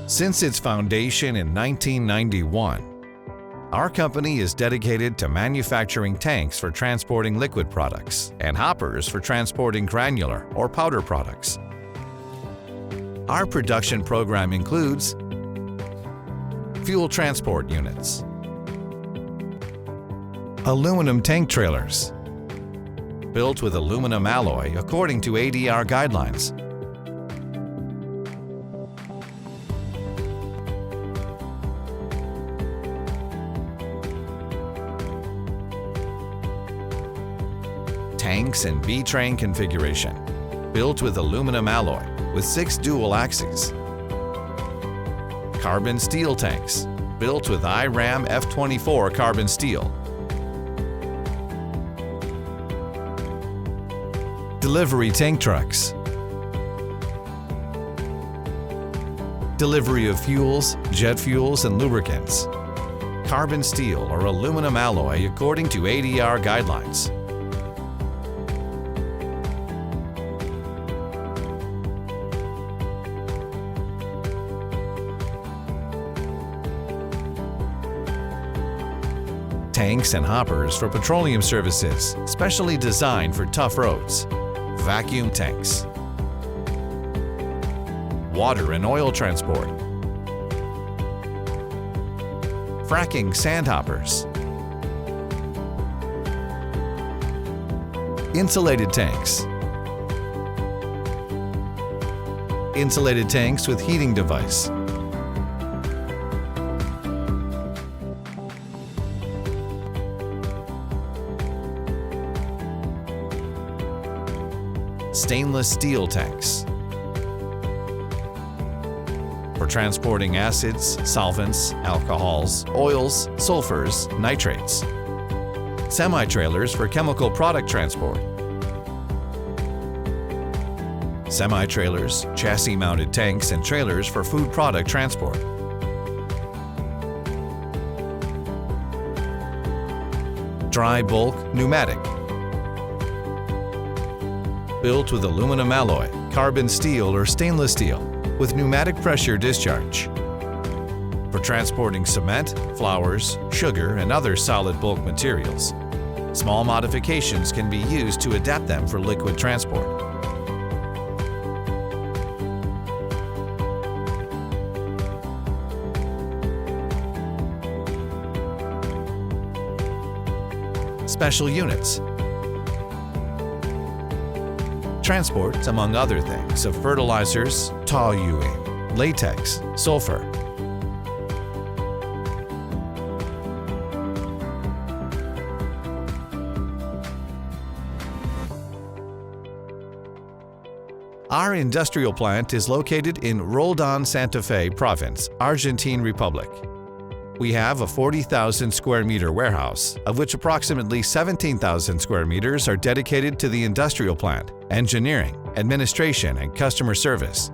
Since its foundation in 1991, our company is dedicated to manufacturing tanks for transporting liquid products and hoppers for transporting granular or powder products. Our production program includes fuel transport units, aluminum tank trailers, built with aluminum alloy according to ADR guidelines, tanks and B-train configuration, built with aluminum alloy with 6 dual axes. Carbon steel tanks, built with IRAM F24 carbon steel. Delivery tank trucks. Delivery of fuels, jet fuels, and lubricants. Carbon steel or aluminum alloy according to ADR guidelines. Tanks and hoppers for petroleum services, specially designed for tough roads. Vacuum tanks. Water and oil transport. Fracking sand hoppers. Insulated tanks. Insulated tanks with heating device. Stainless steel tanks for transporting acids, solvents, alcohols, oils, sulfurs, nitrates. Semi-trailers for chemical product transport. Semi-trailers, chassis-mounted tanks and trailers for food product transport. Dry bulk pneumatic, built with aluminum alloy, carbon steel or stainless steel, with pneumatic pressure discharge. For transporting cement, flours, sugar, and other solid bulk materials. Small modifications can be used to adapt them for liquid transport. Special units. Transport, among other things, of fertilizers, toluene, latex, sulfur. Our industrial plant is located in Roldan, Santa Fe Province, Argentine Republic. We have a 40,000 square meter warehouse, of which approximately 17,000 square meters are dedicated to the industrial plant, engineering, administration, and customer service.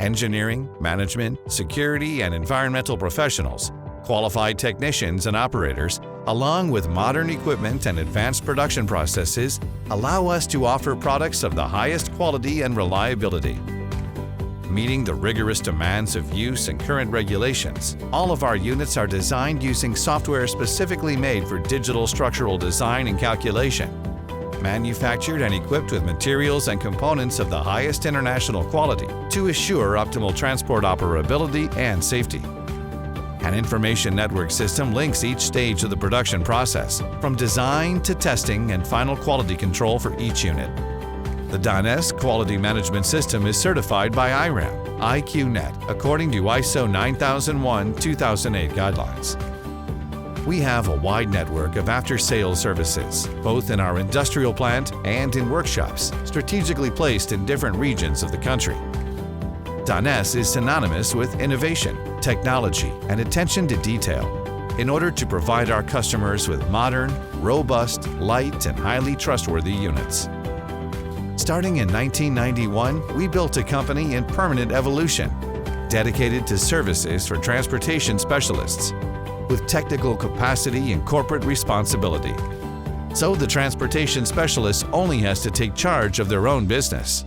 Engineering, management, security, and environmental professionals, qualified technicians and operators, along with modern equipment and advanced production processes, allow us to offer products of the highest quality and reliability. Meeting the rigorous demands of use and current regulations, all of our units are designed using software specifically made for digital structural design and calculation. Manufactured and equipped with materials and components of the highest international quality to assure optimal transport operability and safety. An information network system links each stage of the production process, from design to testing and final quality control for each unit. The DANES quality management system is certified by IRAM, IQNet, according to ISO 9001-2008 guidelines. We have a wide network of after-sales services, both in our industrial plant and in workshops, strategically placed in different regions of the country. DANES is synonymous with innovation, technology, and attention to detail, in order to provide our customers with modern, robust, light, and highly trustworthy units. Starting in 1991, we built a company in permanent evolution, dedicated to services for transportation specialists, with technical capacity and corporate responsibility. So the transportation specialist only has to take charge of their own business.